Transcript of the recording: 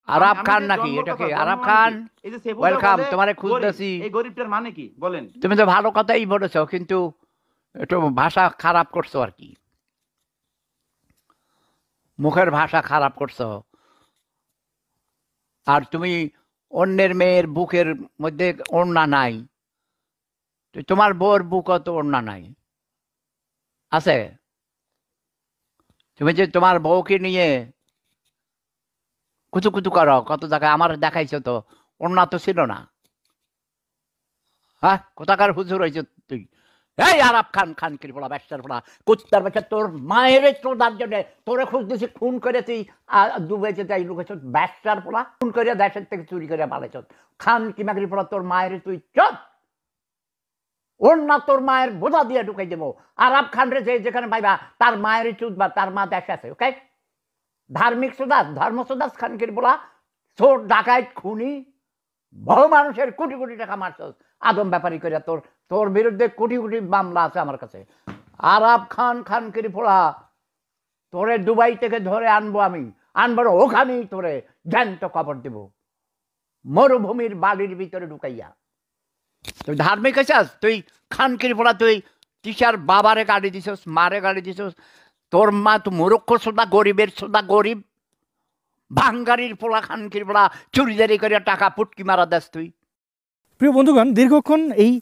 আরাব খান নাকি? এটা কি আরাব খান? এই যে সেফুল্লাহ ওয়েলকাম, বলে তোমারে গরিব, খুঁজতেছি। এই গরিবটার মানে কি বলেন? তুমি তো ভালো কথাই বলেছো, কিন্তু একটু ভাষা খারাপ করছো আর কি, মুখের ভাষা খারাপ করছো। আর তুমি অন্যের মেয়ের বুকের মধ্যে ওড়না নাই, তো তোমার বউর বুকও তো ওড়না নাই, আছে? তুমি যে তোমার বউকে নিয়ে কুচু কুচু করো কত জায়গায়, আমার দেখাইছো তো, ওড়না তো ছিল না। হ্যাঁ, কোথাকার হুজুর হয়েছে তুই? এই আরাব খান, খান কি পড়া, ব্যবসার পড়া, কুত্তার বাচ্চা, তোর মায়ের চোদার জন্য তোরে খুঁজতেছি, খুন করে তুই দুবাই যেতে লুকেছ, ব্যবসার পড়া, খুন করে দেশের থেকে চুরি করে পালাইছ। খান কি মাগরি পড়া, তোর মায়ের তুই চোদ, ওর না তোর মায়ের বোঝা দিয়ে ঢুকাই দেবো। আরাব খান রে যেখানে পাইবা তার মায়ের চুদ বা তার মা দেশে আছে, ওকে? ধার্মিক সুদাস, ধর্ম সুদাস খান কি বলা, চোর ডাকাইত খুনি, বহু মানুষের কোটি কোটি টাকা মারছস আদম ব্যাপারী করে। তোর তোর বিরুদ্ধে কোটি কোটি মামলা আছে আমার কাছে। আরাব খান, খান কিরি ফোড়া, তোরে দুবাই থেকে ধরে আনবো আমি, আনবার ওখানেই তোরে জ্যান্ত কবর দেব, মরুভূমির বালির ভিতরে ঢুকাইয়া। তুই ধার্মিক আছিস তুই? খান কিরি ফোড়া, তুই তিসার বাবারে গাড়ি দিছস, মারে গাড়ি দিছস, তোর মা তো মূর্খ সোদা, গরিবের সোদা, গরিব ভাঙ্গারির পোলা, খান কিরি ফোড়া, চুরিদারি করে টাকা পুটকি মারা দেস তুই। প্রিয় বন্ধুগণ, দীর্ঘক্ষণ এই